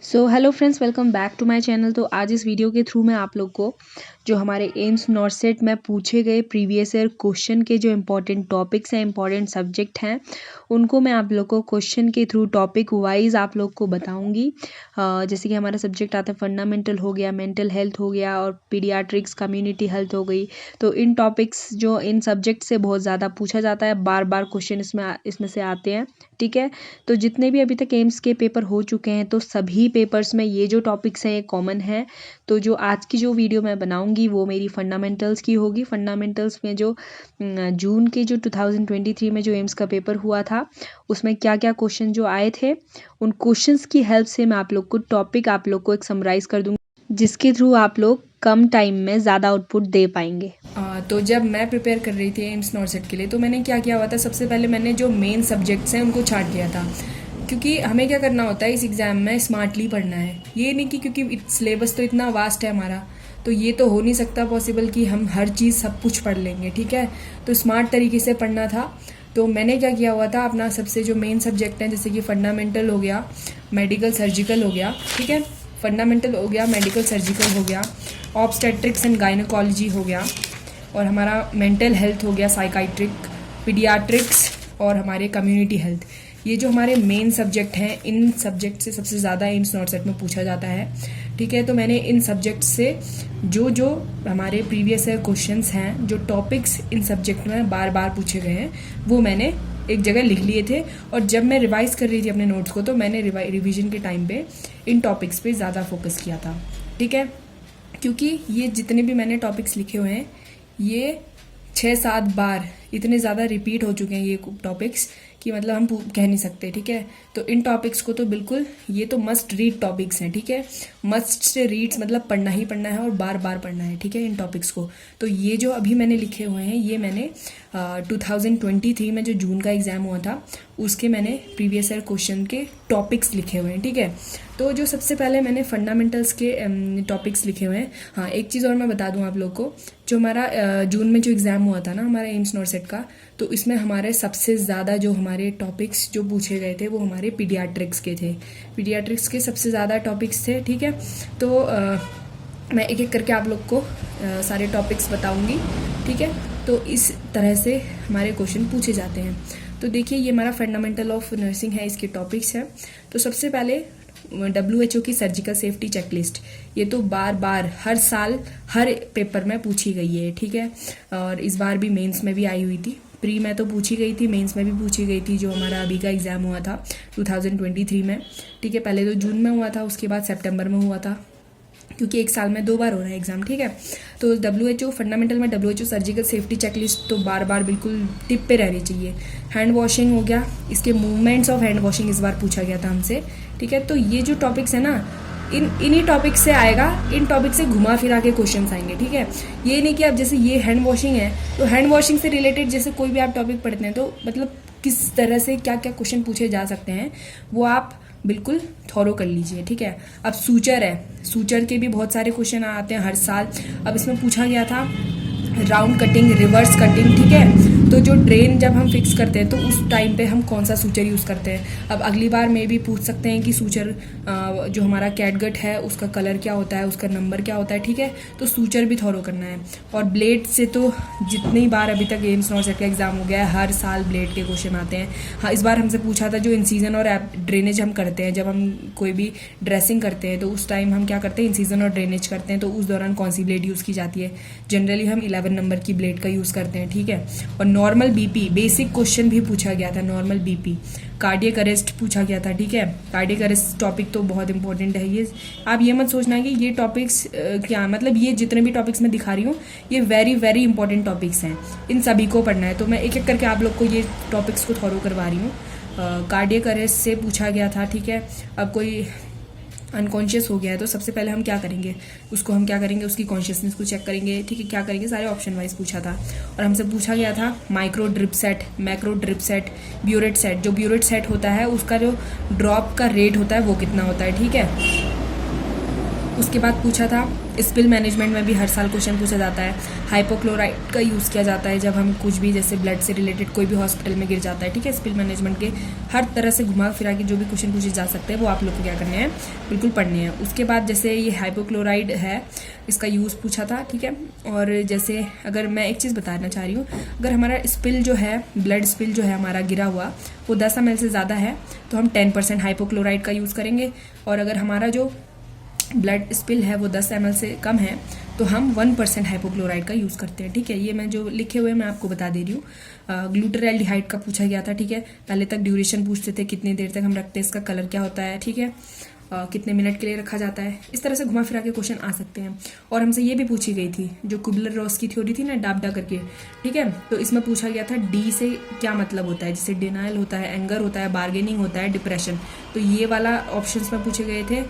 So hello friends, welcome back to my channel. तो आज इस वीडियो के थ्रू मैं आप लोग को जो हमारे एम्स नॉर्सेट में पूछे गए प्रीवियस ईयर क्वेश्चन के जो इम्पोर्टेंट टॉपिक्स हैं, इम्पोर्टेंट सब्जेक्ट हैं, उनको मैं आप लोग को क्वेश्चन के थ्रू टॉपिक वाइज आप लोग को बताऊंगी। जैसे कि हमारा सब्जेक्ट आता है फंडामेंटल हो गया, मेंटल हेल्थ हो गया और पीडियाट्रिक्स, कम्युनिटी हेल्थ हो गई। तो इन टॉपिक्स जो इन सब्जेक्ट से बहुत ज़्यादा पूछा जाता है, बार बार क्वेश्चन इसमें से आते हैं। ठीक है, तो जितने भी अभी तक एम्स के पेपर हो चुके हैं तो सभी पेपर्स में ये जो टॉपिक्स हैं ये कॉमन है। तो जो आज की जो वीडियो मैं बनाऊंगी वो मेरी फंडामेंटल्स की होगी। फंडामेंटल्स में जो जून के जो 2023 में जो एम्स का पेपर हुआ था उसमें क्या क्या क्वेश्चन जो आए थे, उन क्वेश्चंस की हेल्प से मैं आप लोग को टॉपिक आप लोग को एक समराइज कर दूंगी, जिसके थ्रू आप लोग कम टाइम में ज़्यादा आउटपुट दे पाएंगे। तो जब मैं प्रिपेयर कर रही थी एम्स नॉर्सेट के लिए तो मैंने क्या किया हुआ था, सबसे पहले मैंने जो मेन सब्जेक्ट्स हैं उनको छांट लिया था। क्योंकि हमें क्या करना होता है, इस एग्ज़ाम में स्मार्टली पढ़ना है। ये नहीं कि क्योंकि सिलेबस तो इतना वास्ट है हमारा, तो ये तो हो नहीं सकता पॉसिबल कि हम हर चीज़ सब कुछ पढ़ लेंगे। ठीक है, तो स्मार्ट तरीके से पढ़ना था। तो मैंने क्या किया हुआ था, अपना सबसे जो मेन सब्जेक्ट हैं जैसे कि फंडामेंटल हो गया, मेडिकल सर्जिकल हो गया, ठीक है, फंडामेंटल हो गया, मेडिकल सर्जिकल हो गया, ऑब्स्टेट्रिक्स एंड गायनोकोलॉजी हो गया, और हमारा मेंटल हेल्थ हो गया, साइकाइट्रिक, पीडियाट्रिक्स और हमारे कम्युनिटी हेल्थ। ये जो हमारे मेन सब्जेक्ट हैं, इन सब्जेक्ट से सबसे ज़्यादा एम्स नॉर्सेट में पूछा जाता है। ठीक है, तो मैंने इन सब्जेक्ट से जो जो हमारे प्रीवियस ईयर क्वेश्चंस हैं, जो टॉपिक्स इन सब्जेक्ट में बार बार पूछे गए हैं, वो मैंने एक जगह लिख लिए थे। और जब मैं रिवाइज कर रही थी अपने नोट्स को तो मैंने रिवीजन के टाइम पे इन टॉपिक्स पे ज़्यादा फोकस किया था। ठीक है, क्योंकि ये जितने भी मैंने टॉपिक्स लिखे हुए हैं ये 6-7 बार इतने ज़्यादा रिपीट हो चुके हैं ये टॉपिक्स कि मतलब हम कह नहीं सकते। ठीक है, तो इन टॉपिक्स को तो बिल्कुल, ये तो मस्ट रीड टॉपिक्स हैं। ठीक है, मस्ट से रीड्स मतलब पढ़ना ही पढ़ना है और बार बार पढ़ना है। ठीक है, इन टॉपिक्स को। तो ये जो अभी मैंने लिखे हुए हैं ये मैंने 2023 में जो जून का एग्ज़ाम हुआ था उसके मैंने प्रीवियस ईयर क्वेश्चन के टॉपिक्स लिखे हुए हैं। ठीक है, तो जो सबसे पहले मैंने फंडामेंटल्स के टॉपिक्स लिखे हुए हैं। हाँ, एक चीज़ और मैं बता दूं आप लोग को, जो हमारा जून में जो एग्ज़ाम हुआ था ना हमारा एम्स नॉर्सेट का, तो इसमें हमारे सबसे ज़्यादा जो हमारे टॉपिक्स जो पूछे गए थे वो हमारे पीडियाट्रिक्स के थे। पीडियाट्रिक्स के सबसे ज़्यादा टॉपिक्स थे। ठीक है, तो मैं एक एक करके आप लोग को सारे टॉपिक्स बताऊंगी। ठीक है, तो इस तरह से हमारे क्वेश्चन पूछे जाते हैं। तो देखिए, ये हमारा फंडामेंटल ऑफ नर्सिंग है, इसके टॉपिक्स हैं। तो सबसे पहले WHO की सर्जिकल सेफ्टी चेकलिस्ट, ये तो बार बार हर साल हर पेपर में पूछी गई है। ठीक है, और इस बार भी मेंस में भी आई हुई थी। प्री में तो पूछी गई थी, मेंस में भी पूछी गई थी, जो हमारा अभी का एग्ज़ाम हुआ था 2023 में। ठीक है, पहले तो जून में हुआ था, उसके बाद सितंबर में हुआ था, क्योंकि एक साल में 2 बार हो रहा है एग्जाम। ठीक है, तो WHO फंडामेंटल में WHO सर्जिकल सेफ्टी चेकलिस्ट तो बार बार बिल्कुल टिप पे रहनी चाहिए। हैंड वॉशिंग हो गया, इसके मूवमेंट्स ऑफ हैंड वॉशिंग इस बार पूछा गया था हमसे। ठीक है, तो ये जो टॉपिक्स है ना, इन्हीं टॉपिक से आएगा, इन टॉपिक से घुमा फिरा के क्वेश्चन आएंगे। ठीक है, ये नहीं कि अब जैसे ये हैंड वॉशिंग है तो हैंड वॉशिंग से रिलेटेड जैसे कोई भी आप टॉपिक पढ़ते हैं तो मतलब किस तरह से क्या क्या क्वेश्चन पूछे जा सकते हैं वो आप बिल्कुल थॉरो कर लीजिए। ठीक है, अब सूचर है, सूचर के भी बहुत सारे क्वेश्चन आते हैं हर साल। अब इसमें पूछा गया था राउंड कटिंग, रिवर्स कटिंग। ठीक है, तो जो ड्रेन जब हम फिक्स करते हैं तो उस टाइम पे हम कौन सा सूचर यूज़ करते हैं। अब अगली बार में भी पूछ सकते हैं कि सूचर जो हमारा कैटगट है उसका कलर क्या होता है, उसका नंबर क्या होता है। ठीक है, तो सूचर भी थॉरो करना है। और ब्लेड से तो जितनी बार अभी तक एम्स नॉर्सेट का एग्जाम हो गया है, हर साल ब्लेड के क्वेश्चन आते हैं। हाँ, इस बार हमसे पूछा था जो इंसीजन और ड्रेनेज हम करते हैं, जब हम कोई भी ड्रेसिंग करते हैं तो उस टाइम हम क्या करते हैं, इंसीजन और ड्रेनेज करते हैं, तो उस दौरान कौन सी ब्लेड यूज़ की जाती है। जनरली हम 11 नंबर की ब्लेड का यूज़ करते हैं। ठीक है, और नॉर्मल BP बेसिक क्वेश्चन भी पूछा गया था, नॉर्मल BP। कार्डियक अरेस्ट पूछा गया था। ठीक है, कार्डियक अरेस्ट टॉपिक तो बहुत इंपॉर्टेंट है। ये आप ये मत सोचना कि ये टॉपिक्स क्या मतलब, ये जितने भी टॉपिक्स मैं दिखा रही हूँ ये वेरी वेरी इंपॉर्टेंट टॉपिक्स हैं, इन सभी को पढ़ना है। तो मैं एक एक करके आप लोग को ये टॉपिक्स को थॉरो करवा रही हूँ। कार्डियक अरेस्ट से पूछा गया था। ठीक है, अब कोई अनकॉन्शियस हो गया है तो सबसे पहले हम क्या करेंगे, उसको हम क्या करेंगे, उसकी कॉन्शियसनेस को चेक करेंगे। ठीक है, क्या करेंगे, सारे ऑप्शन वाइज पूछा था। और हमसे पूछा गया था micro drip set, macro drip set, burette set. जो ब्यूरेट सेट होता है उसका जो ड्रॉप का रेट होता है वो कितना होता है। ठीक है, उसके बाद पूछा था स्पिल मैनेजमेंट में भी हर साल क्वेश्चन पूछा जाता है। हाइपोक्लोराइड का यूज़ किया जाता है जब हम कुछ भी जैसे ब्लड से रिलेटेड कोई भी हॉस्पिटल में गिर जाता है, ठीक है। स्पिल मैनेजमेंट के हर तरह से घुमा फिरा के जो भी क्वेश्चन पूछे जा सकते हैं वो आप लोग को क्या करने हैं, बिल्कुल पढ़ने हैं। उसके बाद जैसे ये हाइपोक्लोराइड है, इसका यूज़ पूछा था, ठीक है। और जैसे अगर मैं एक चीज़ बताना चाह रही हूँ, अगर हमारा स्पिल जो है, ब्लड स्पिल जो है हमारा गिरा हुआ वो 10 ml से ज़्यादा है तो हम 10% हाइपोक्लोराइड का यूज़ करेंगे। और अगर हमारा जो ब्लड स्पिल है वो 10 ml से कम है तो हम 1% हाइपोक्लोराइड का यूज़ करते हैं, ठीक है। ये मैं जो लिखे हुए मैं आपको बता दे रही हूँ। ग्लूटाराइड डिहाइड का पूछा गया था, ठीक है। पहले तक ड्यूरेशन पूछते थे, कितनी देर तक हम रखते हैं, इसका कलर क्या होता है, ठीक है। कितने मिनट के लिए रखा जाता है, इस तरह से घुमा फिरा के क्वेश्चन आ सकते हैं। और हमसे ये भी पूछी गई थी जो कुबलर रॉस की थ्योरी थी ना, डाबडा करके, ठीक है। तो इसमें पूछा गया था डी से क्या मतलब होता है, जैसे डिनाइल होता है, एंगर होता है, बार्गेनिंग होता है, डिप्रेशन। तो ये वाला ऑप्शंस में पूछे गए थे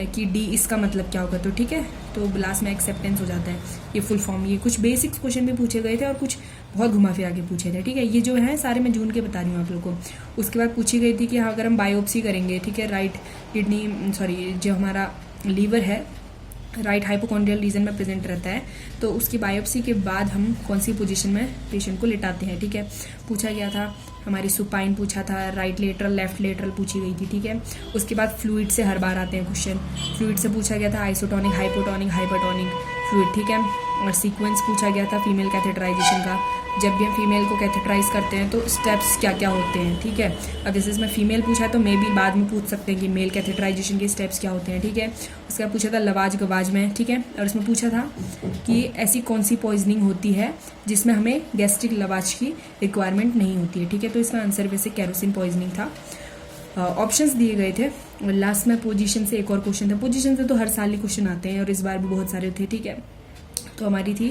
कि डी इसका मतलब क्या होगा, तो ठीक है। तो लास्ट में एक्सेप्टेंस हो जाता है, ये फुल फॉर्म। ये कुछ बेसिक्स क्वेश्चन भी पूछे गए थे और कुछ बहुत घुमा फिरा के पूछे थे, ठीक है। ये जो है सारे मैं जून के बता रही हूँ आप लोग को। उसके बाद पूछी गई थी कि हाँ अगर हम बायोप्सी करेंगे, ठीक है, राइट किडनी सॉरी जो हमारा लीवर है राइट हाइपोकॉन्ड्रियल रीजन में प्रेजेंट रहता है, तो उसकी बायोप्सी के बाद हम कौन सी पोजीशन में पेशेंट को लेटाते हैं, ठीक है। पूछा गया था हमारी सुपाइन पूछा था, राइट लेटरल लेफ्ट लेटरल पूछी गई थी, ठीक है। उसके बाद फ्लूइड से हर बार आते हैं क्वेश्चन। फ्लूइड से पूछा गया था आइसोटोनिक, हाइपोटोनिक, हाइपरटोनिक फ्लूइड, ठीक है। और सीक्वेंस पूछा गया था फीमेल कैथेटराइजेशन का। जब भी हम फीमेल को कैथेटराइज करते हैं तो स्टेप्स क्या क्या होते हैं, ठीक है। अब जैसे इसमें फीमेल पूछा तो मे भी बाद में पूछ सकते हैं कि मेल कैथेटराइजेशन के स्टेप्स क्या होते हैं, ठीक है। उसके बाद पूछा था लवाज गवाज में, ठीक है। और इसमें पूछा था कि ऐसी कौन सी पॉइजनिंग होती है जिसमें हमें गैस्ट्रिक लवाज की रिक्वायरमेंट नहीं होती है, ठीक है। तो इसका आंसर वैसे केरोसिन पॉइजनिंग था। ऑप्शंस दिए गए थे और लास्ट में पोजीशन से एक और क्वेश्चन था। पोजीशन से तो हर साल ही क्वेश्चन आते हैं और इस बार भी बहुत सारे थे, ठीक है। तो हमारी थी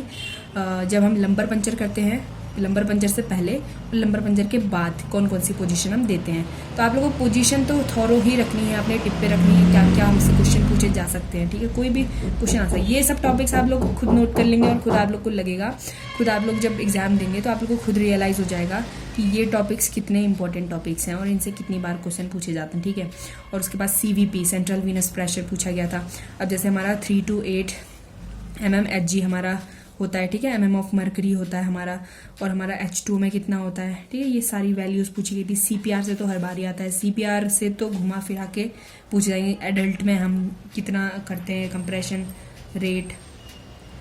जब हम लंबर पंचर करते हैं, लंबर पंचर से पहले और लंबर पंचर के बाद कौन कौन सी पोजीशन हम देते हैं। तो आप लोगों को पोजीशन तो थॉरो ही रखनी है, अपने टिप पे रखनी है, क्या क्या हमसे क्वेश्चन पूछे जा सकते हैं, ठीक है। कोई भी क्वेश्चन आ सकता है। ये सब टॉपिक्स आप लोग खुद नोट कर लेंगे और खुद आप लोग को लगेगा, खुद आप लोग जब एग्जाम देंगे तो आप लोग को खुद रियलाइज़ हो जाएगा कि ये टॉपिक्स कितने इंपॉर्टेंट टॉपिक्स हैं और इनसे कितनी बार क्वेश्चन पूछे जाते हैं, ठीक है। और उसके बाद CVP सेंट्रल वीनस प्रेशर पूछा गया था। अब जैसे हमारा 3 to 8 mm Hg हमारा होता है, ठीक है। mm ऑफ मर्करी होता है हमारा, और हमारा H2 में कितना होता है, ठीक है। ये सारी वैल्यूज़ पूछी गई थी। CPR से तो हर बार ही आता है, CPR से तो घुमा फिरा के पूछ जाएंगे। एडल्ट में हम कितना करते हैं कंप्रेशन रेट,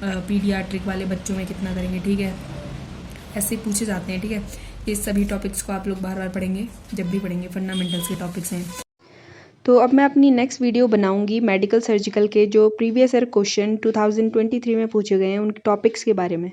पीडियाट्रिक वाले बच्चों में कितना करेंगे, ठीक है। ऐसे पूछे जाते हैं, ठीक है। ये सभी टॉपिक्स को आप लोग बार बार पढ़ेंगे, जब भी पढ़ेंगे, फंडामेंटल्स के टॉपिक्स हैं। तो अब मैं अपनी नेक्स्ट वीडियो बनाऊंगी मेडिकल सर्जिकल के जो प्रीवियस ईयर क्वेश्चन 2023 में पूछे गए हैं उन टॉपिक्स के बारे में।